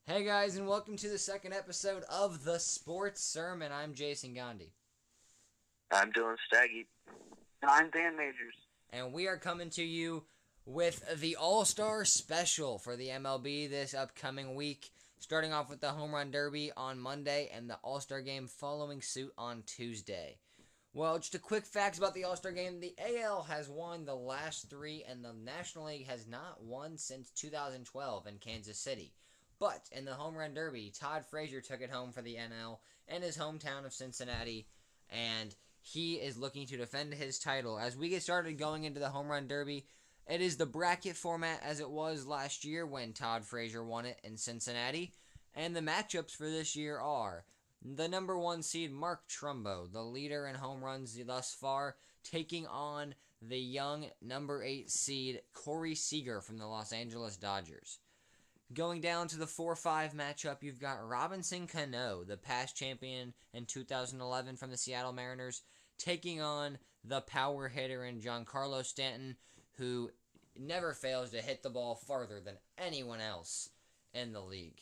Hey guys, and welcome to the second episode of the Sports Sermon. I'm Jason Gandhi. I'm Dylan Staggy. And I'm Dan Majors. And we are coming to you with the All-Star Special for the MLB this upcoming week, starting off with the Home Run Derby on Monday and the All-Star Game following suit on Tuesday. Well, just a quick facts about the All-Star Game. The AL has won the last three, and the National League has not won since 2012 in Kansas City. But in the Home Run Derby, Todd Frazier took it home for the NL in his hometown of Cincinnati, and he is looking to defend his title. As we get started going into the Home Run Derby, it is the bracket format as it was last year when Todd Frazier won it in Cincinnati, and the matchups for this year are the number one seed Mark Trumbo, the leader in home runs thus far, taking on the young number 8 seed Corey Seager from the Los Angeles Dodgers. Going down to the 4-5 matchup, you've got Robinson Cano, the past champion in 2011 from the Seattle Mariners, taking on the power hitter in Giancarlo Stanton, who never fails to hit the ball farther than anyone else in the league.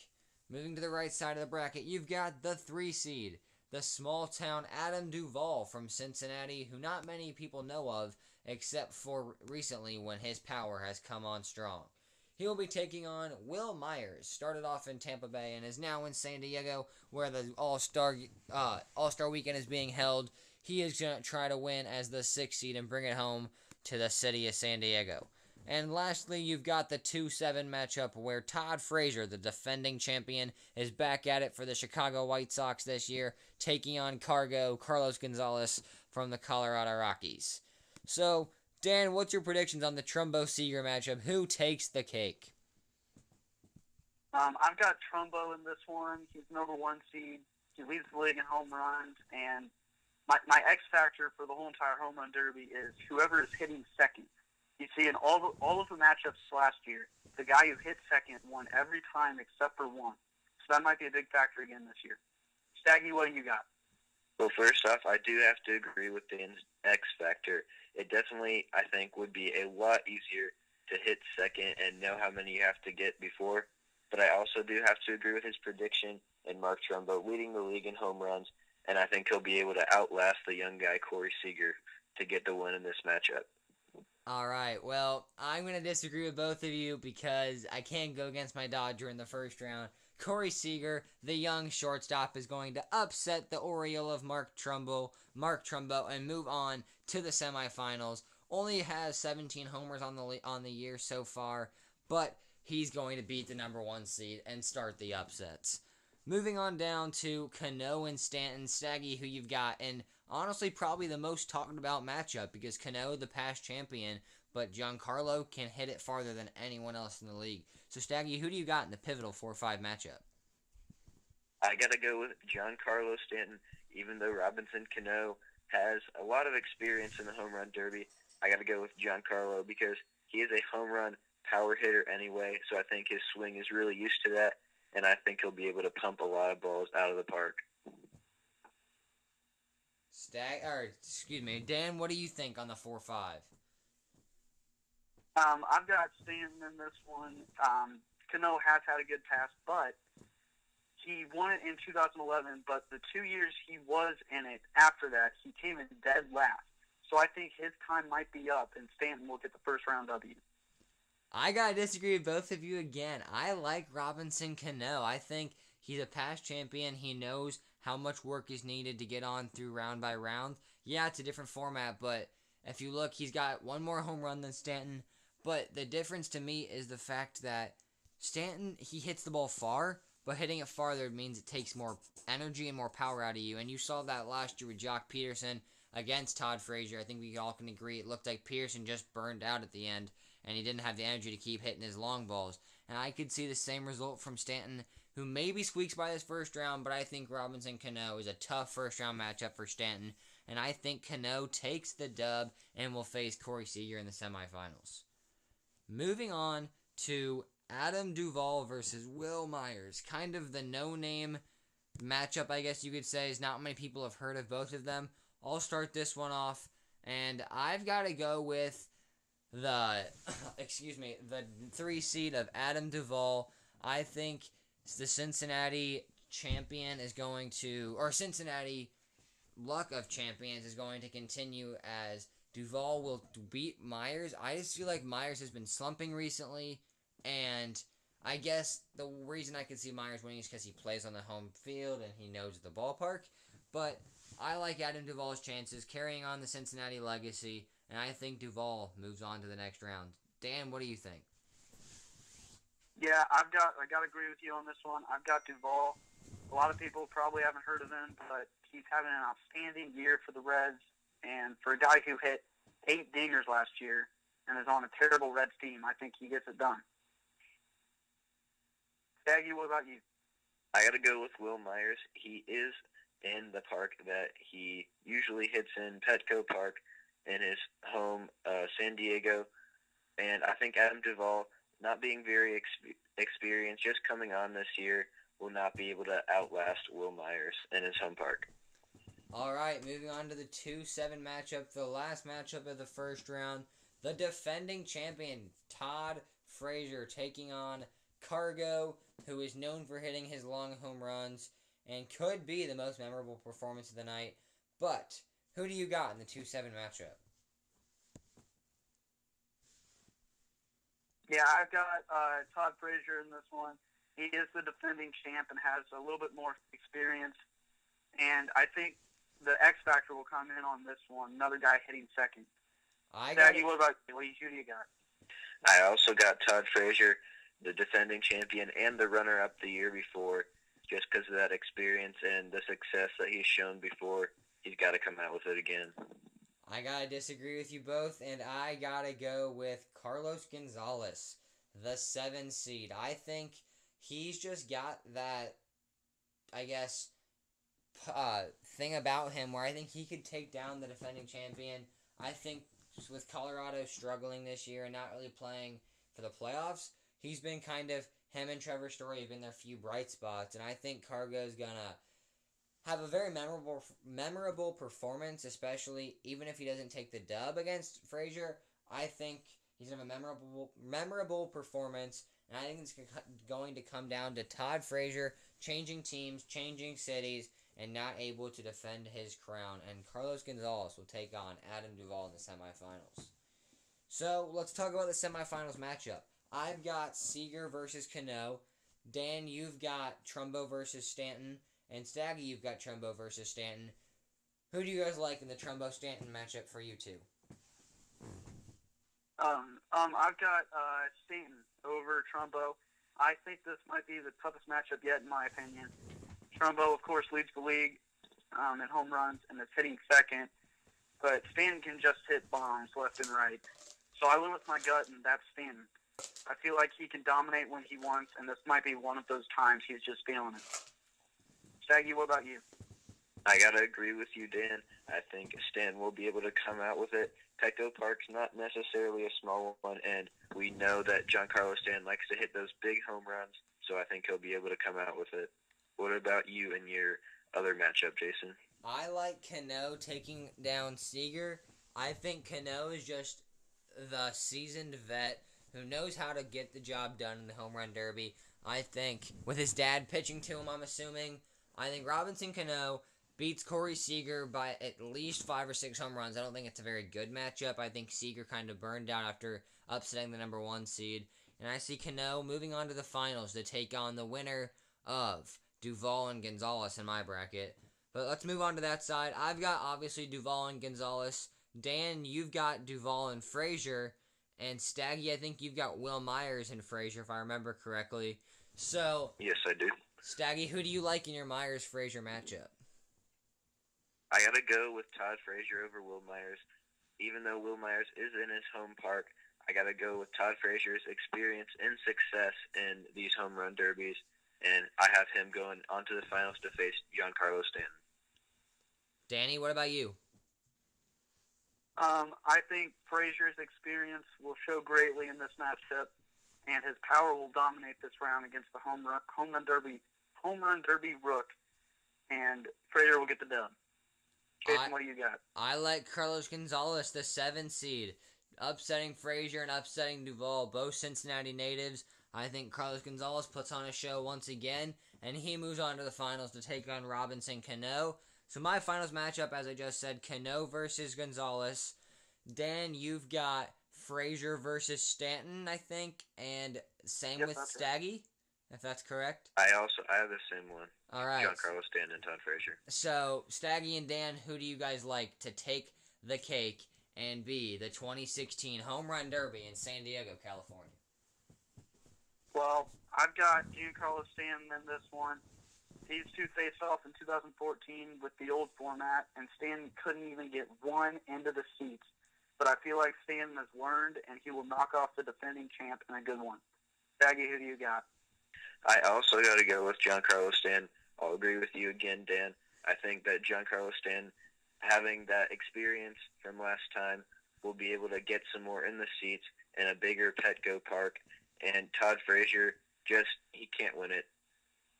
Moving to the right side of the bracket, you've got the 3 seed, the small-town Adam Duvall from Cincinnati, who not many people know of, except for recently when his power has come on strong. He will be taking on Will Myers, started off in Tampa Bay and is now in San Diego, where the All-Star Weekend is being held. He is going to try to win as the 6th seed and bring it home to the city of San Diego. And lastly, you've got the 2-7 matchup where Todd Frazier, the defending champion, is back at it for the Chicago White Sox this year, taking on Carlos Gonzalez from the Colorado Rockies. So, Dan, what's your predictions on the Trumbo-Seager matchup? Who takes the cake? I've got Trumbo in this one. He's number 1 seed. He leads the league in home runs. And my X factor for the whole entire home run derby is whoever is hitting second. You see, in all of the matchups last year, the guy who hit second won every time except for one. So that might be a big factor again this year. Staggy, what do you got? Well, first off, I do have to agree with Dan's X factor. It definitely, I think, would be a lot easier to hit second and know how many you have to get before. But I also do have to agree with his prediction in Mark Trumbo leading the league in home runs, and I think he'll be able to outlast the young guy Corey Seager to get the win in this matchup. All right, well, I'm going to disagree with both of you because I can't go against my Dodger in the first round. Corey Seager, the young shortstop, is going to upset the Oriole of Mark Trumbo and move on to the semifinals. Only has 17 homers on the year so far, but he's going to beat the number 1 seed and start the upsets. Moving on down to Cano and Stanton. Staggy, who you've got, and honestly probably the most talked about matchup because Cano, the past champion, but Giancarlo can hit it farther than anyone else in the league. So, Staggy, who do you got in the pivotal 4-5 matchup? I got to go with Giancarlo Stanton, even though Robinson Cano has a lot of experience in the home run derby. I got to go with Giancarlo because he is a home run power hitter anyway, so I think his swing is really used to that, and I think he'll be able to pump a lot of balls out of the park. Dan, what do you think on the 4-5? I've got Stanton in this one. Cano has had a good pass, but he won it in 2011, but the 2 years he was in it after that, he came in dead last. So I think his time might be up, and Stanton will get the first round W. I gotta disagree with both of you again. I like Robinson Cano. I think he's a past champion. He knows how much work is needed to get on through round by round. Yeah, it's a different format, but if you look, he's got one more home run than Stanton. But the difference to me is the fact that Stanton, he hits the ball far, but hitting it farther means it takes more energy and more power out of you. And you saw that last year with Jock Peterson against Todd Frazier. I think we all can agree it looked like Peterson just burned out at the end, and he didn't have the energy to keep hitting his long balls. And I could see the same result from Stanton, who maybe squeaks by this first round, but I think Robinson Cano is a tough first-round matchup for Stanton, and I think Cano takes the dub and will face Corey Seager in the semifinals. Moving on to Adam Duvall versus Will Myers. Kind of the no-name matchup, I guess you could say, is not many people have heard of both of them. I'll start this one off, and I've got to go with the 3 seed of Adam Duvall. I think the Cincinnati champion is going to, or Cincinnati luck of champions is going to continue as Duvall will beat Myers. I just feel like Myers has been slumping recently, and I guess the reason I could see Myers winning is because he plays on the home field and he knows the ballpark. But I like Adam Duvall's chances carrying on the Cincinnati legacy, and I think Duvall moves on to the next round. Dan, what do you think? Yeah, I got to agree with you on this one. I've got Duvall. A lot of people probably haven't heard of him, but he's having an outstanding year for the Reds. And for a guy who hit 8 dingers last year and is on a terrible Reds team, I think he gets it done. Staggy, what about you? I got to go with Will Myers. He is in the park that he usually hits in, Petco Park, in his home, San Diego. And I think Adam Duvall, not being very experienced, just coming on this year, will not be able to outlast Will Myers in his home park. All right, moving on to the 2-7 matchup, the last matchup of the first round. The defending champion, Todd Frazier, taking on Cargo, who is known for hitting his long home runs and could be the most memorable performance of the night. But who do you got in the 2-7 matchup? Yeah, I've got Todd Frazier in this one. He is the defending champ and has a little bit more experience. And I think the X factor will come in on this one. Another guy hitting second. Daddy, what about you? Who do you got? I also got Todd Frazier, the defending champion and the runner-up the year before, just because of that experience and the success that he's shown before. He's got to come out with it again. I got to disagree with you both, and I got to go with Carlos Gonzalez, the 7 seed. I think he's just got that, I guess, thing about him where I think he could take down the defending champion. I think with Colorado struggling this year and not really playing for the playoffs, he's been kind of, him and Trevor Story have been their few bright spots, and I think Cargo's going to have a very memorable performance, especially even if he doesn't take the dub against Frazier. I think he's going to have a memorable performance, and I think it's going to come down to Todd Frazier changing teams, changing cities, and not able to defend his crown. And Carlos Gonzalez will take on Adam Duvall in the semifinals. So let's talk about the semifinals matchup. I've got Seager versus Cano. Dan, you've got Trumbo versus Stanton. And Staggy, you've got Trumbo versus Stanton. Who do you guys like in the Trumbo-Stanton matchup for you two? I've got Stanton over Trumbo. I think this might be the toughest matchup yet, in my opinion. Trumbo, of course, leads the league in home runs and is hitting second, but Stanton can just hit bombs left and right. So I went with my gut, and that's Stanton. I feel like he can dominate when he wants, and this might be one of those times he's just feeling it. Shaggy, what about you? I got to agree with you, Dan. I think Stanton will be able to come out with it. Petco Park's not necessarily a small one, and we know that Giancarlo Stanton likes to hit those big home runs, so I think he'll be able to come out with it. What about you and your other matchup, Jason? I like Cano taking down Seager. I think Cano is just the seasoned vet who knows how to get the job done in the home run derby. I think, with his dad pitching to him, I'm assuming, I think Robinson Cano beats Corey Seager by at least 5 or 6 home runs. I don't think it's a very good matchup. I think Seager kind of burned out after upsetting the number 1 seed. And I see Cano moving on to the finals to take on the winner of Duvall and Gonzalez in my bracket. But let's move on to that side. I've got, obviously, Duvall and Gonzalez. Dan, you've got Duvall and Frazier. And Staggy, I think you've got Will Myers and Frazier, if I remember correctly. So, yes, I do. Staggy, who do you like in your Myers-Frazier matchup? I got to go with Todd Frazier over Will Myers. Even though Will Myers is in his home park, I got to go with Todd Frazier's experience and success in these home run derbies. And I have him going on to the finals to face Giancarlo Stanton. Danny, what about you? I think Frazier's experience will show greatly in this matchup, and his power will dominate this round against the home run derby rook, and Frazier will get the dub. Jason, what do you got? I like Carlos Gonzalez, the 7 seed, upsetting Frazier and upsetting Duvall, both Cincinnati natives. I think Carlos Gonzalez puts on a show once again, and he moves on to the finals to take on Robinson Cano. So my finals matchup, as I just said, Cano versus Gonzalez. Dan, you've got Frazier versus Stanton, I think, and same Yep, with that's it. Staggy, if that's correct. I have the same one. All right. Giancarlo Stanton and Todd Frazier. So, Staggy and Dan, who do you guys like to take the cake and be the 2016 Home Run Derby in San Diego, California? Well, I've got Giancarlo Stanton in this one. These two faced off in 2014 with the old format, and Stanton couldn't even get one into the seats. But I feel like Stanton has learned, and he will knock off the defending champ in a good one. Staggy, who do you got? I also got to go with Giancarlo Stanton. I'll agree with you again, Dan. I think that Giancarlo Stanton, having that experience from last time, will be able to get some more in the seats in a bigger Petco Park. And Todd Frazier, he can't win it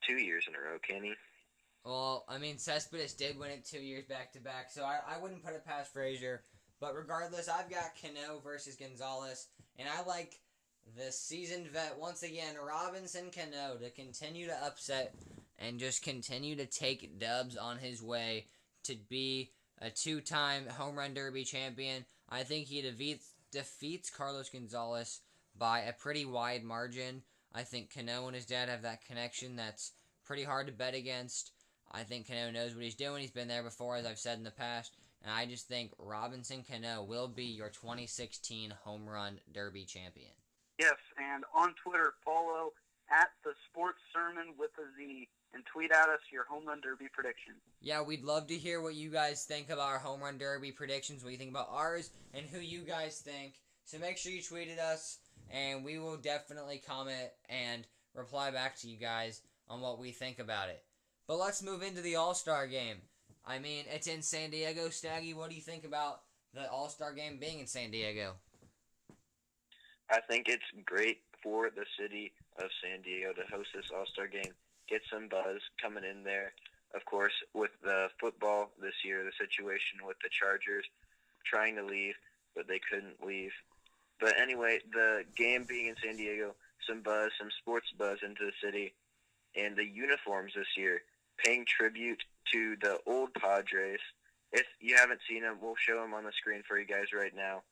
2 years in a row, can he? Well, I mean, Cespedes did win it 2 years back-to-back, so I wouldn't put it past Frazier. But regardless, I've got Cano versus Gonzalez, and I like the seasoned vet, once again, Robinson Cano, to continue to upset and just continue to take dubs on his way to be a two-time Home Run Derby champion. I think he defeats Carlos Gonzalez by a pretty wide margin. I think Cano and his dad have that connection that's pretty hard to bet against. I think Cano knows what he's doing. He's been there before, as I've said in the past. And I just think Robinson Cano will be your 2016 Home Run Derby champion. Yes, and on Twitter, follow at the Sports Sermon with a Z and tweet at us your Home Run Derby prediction. Yeah, we'd love to hear what you guys think of our Home Run Derby predictions, what you think about ours, and who you guys think. So make sure you tweet at us, and we will definitely comment and reply back to you guys on what we think about it. But let's move into the All-Star Game. I mean, it's in San Diego. Staggy, what do you think about the All-Star Game being in San Diego? I think it's great for the city of San Diego to host this All-Star Game, get some buzz coming in there. Of course, with the football this year, the situation with the Chargers trying to leave, but they couldn't leave. But anyway, the game being in San Diego, some buzz, some sports buzz into the city, and the uniforms this year, paying tribute to the old Padres. If you haven't seen them, we'll show them on the screen for you guys right now.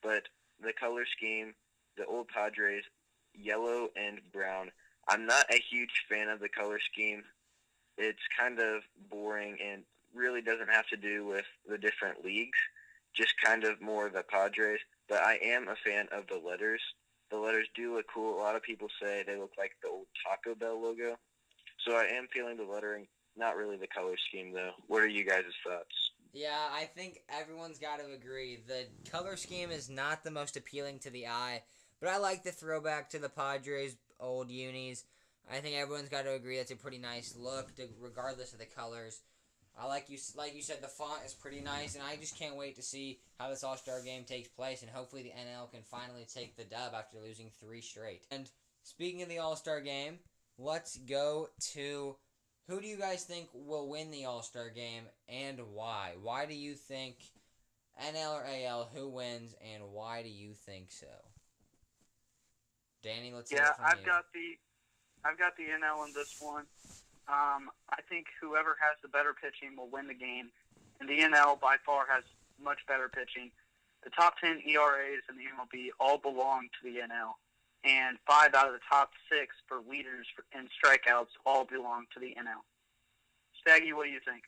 But the color scheme, the old Padres, yellow and brown. I'm not a huge fan of the color scheme. It's kind of boring and really doesn't have to do with the different leagues, just kind of more the Padres. But I am a fan of the letters. The letters do look cool. A lot of people say they look like the old Taco Bell logo. So I am feeling the lettering, not really the color scheme, though. What are you guys' thoughts? Yeah, I think everyone's got to agree. The color scheme is not the most appealing to the eye, but I like the throwback to the Padres' old unis. I think everyone's got to agree that's a pretty nice look, regardless of the colors. I like you said, the font is pretty nice, and I just can't wait to see how this All-Star Game takes place, and hopefully the NL can finally take the dub after losing 3 straight. And speaking of the All-Star Game, let's go to who do you guys think will win the All-Star Game and why? Why do you think NL or AL, who wins, and why do you think so? Danny, let's hear it from you. I've got the NL in this one. I think whoever has the better pitching will win the game, and the NL by far has much better pitching. The top 10 ERAs in the MLB all belong to the NL, and 5 out of the top 6 for leaders and strikeouts all belong to the NL. Staggy, what do you think?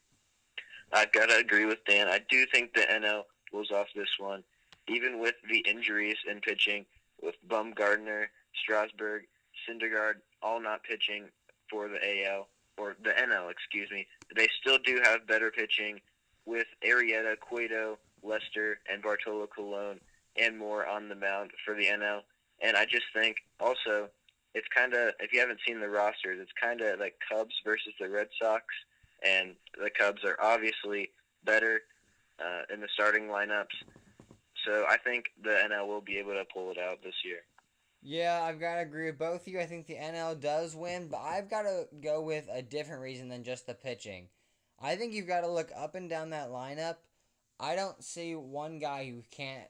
I've got to agree with Dan. I do think the NL pulls off this one, even with the injuries in pitching, with Bumgarner, Strasburg, Syndergaard, all not pitching for the AL, or the NL, excuse me. They still do have better pitching with Arrieta, Cueto, Lester, and Bartolo Colon, and more on the mound for the NL. And I just think, also, it's kind of, if you haven't seen the rosters, it's kind of like Cubs versus the Red Sox, and the Cubs are obviously better in the starting lineups. So I think the NL will be able to pull it out this year. Yeah, I've got to agree with both of you. I think the NL does win, but I've got to go with a different reason than just the pitching. I think you've got to look up and down that lineup. I don't see one guy who can't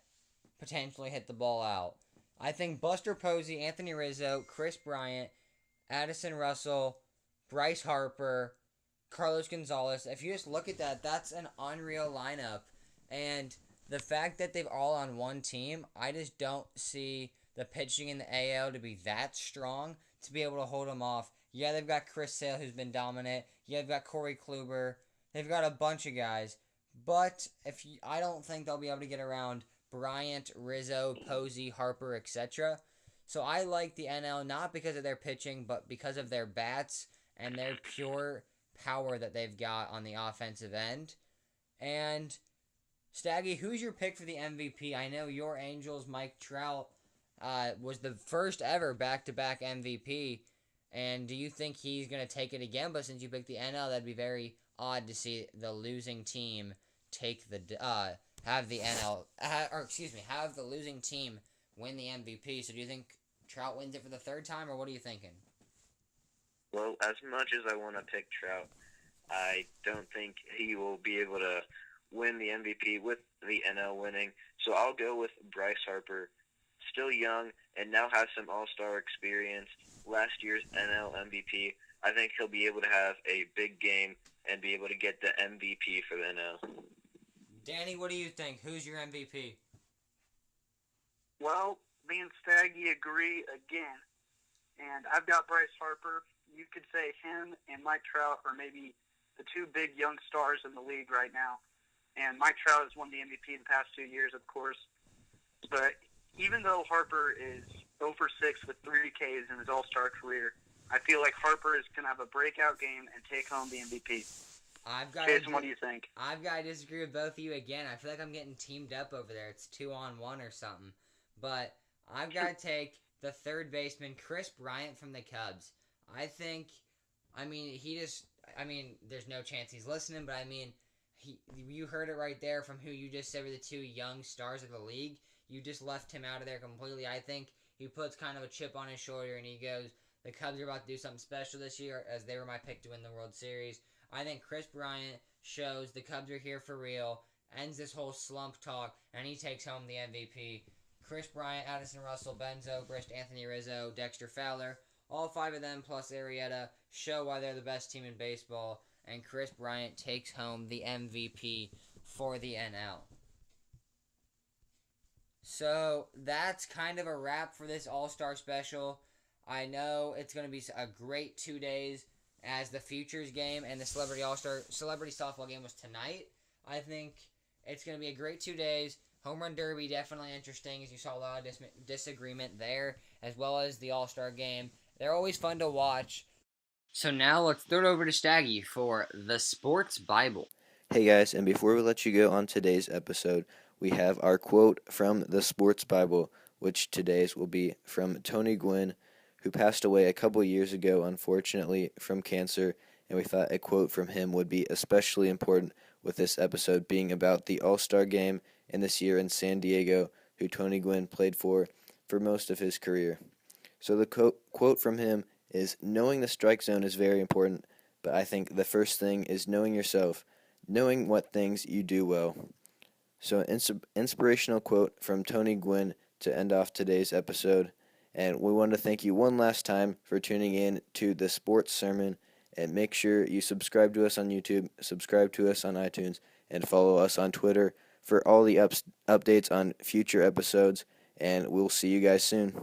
potentially hit the ball out. I think Buster Posey, Anthony Rizzo, Chris Bryant, Addison Russell, Bryce Harper, Carlos Gonzalez. If you just look at that, that's an unreal lineup. And the fact that they've all on one team, I just don't see the pitching in the AL to be that strong to be able to hold them off. Yeah, they've got Chris Sale, who's been dominant. Yeah, they've got Corey Kluber. They've got a bunch of guys. But I don't think they'll be able to get around Bryant, Rizzo, Posey, Harper, etc. So I like the NL not because of their pitching, but because of their bats and their pure power that they've got on the offensive end. And Staggy, who's your pick for the MVP? I know your Angels, Mike Trout, was the first ever back-to-back MVP. And do you think he's going to take it again? But since you picked the NL, that'd be very odd to see the losing team take the have the NL have the losing team win the MVP. So do you think Trout wins it for the third time, or what are you thinking? Well, as much as I want to pick Trout, I don't think he will be able to win the MVP with the NL winning. So I'll go with Bryce Harper, still young and now has some All-Star experience. Last year's NL MVP. I think he'll be able to have a big game and be able to get the MVP for the NL. Danny, what do you think? Who's your MVP? Well, me and Staggy agree again. And I've got Bryce Harper. You could say him and Mike Trout are maybe the two big young stars in the league right now. And Mike Trout has won the MVP the past 2 years, of course. But even though Harper is 0 for 6 with 3 Ks in his All-Star career, I feel like Harper is going to have a breakout game and take home the MVP. Jason, what do you think? I've got to disagree with both of you again. I feel like I'm getting teamed up over there. It's 2-on-1 or something. But I've got to take the third baseman, Chris Bryant from the Cubs. There's no chance he's listening, but you heard it right there from who you just said were the two young stars of the league. You just left him out of there completely. I think he puts kind of a chip on his shoulder and he goes, the Cubs are about to do something special this year, as they were my pick to win the World Series. I think Chris Bryant shows the Cubs are here for real, ends this whole slump talk, and he takes home the MVP. Chris Bryant, Addison Russell, Ben Zobrist, Anthony Rizzo, Dexter Fowler, all 5 of them plus Arrieta show why they're the best team in baseball, and Chris Bryant takes home the MVP for the NL. So that's kind of a wrap for this All-Star special. I know it's going to be a great 2 days as the Futures game and the Celebrity Softball game was tonight. I think it's going to be a great 2 days. Home Run Derby, definitely interesting, as you saw a lot of disagreement there, as well as the All-Star game. They're always fun to watch. So now let's throw it over to Staggy for the Sports Bible. Hey guys, and before we let you go on today's episode, we have our quote from the Sports Bible, which today's will be from Tony Gwynn, who passed away a couple years ago, unfortunately, from cancer, and we thought a quote from him would be especially important with this episode being about the All-Star Game and this year in San Diego, who Tony Gwynn played for most of his career. So the quote from him is, knowing the strike zone is very important, but I think the first thing is knowing yourself, knowing what things you do well. So an inspirational quote from Tony Gwynn to end off today's episode. And we want to thank you one last time for tuning in to the Sports Sermon. And make sure you subscribe to us on YouTube, subscribe to us on iTunes, and follow us on Twitter for all the updates on future episodes. And we'll see you guys soon.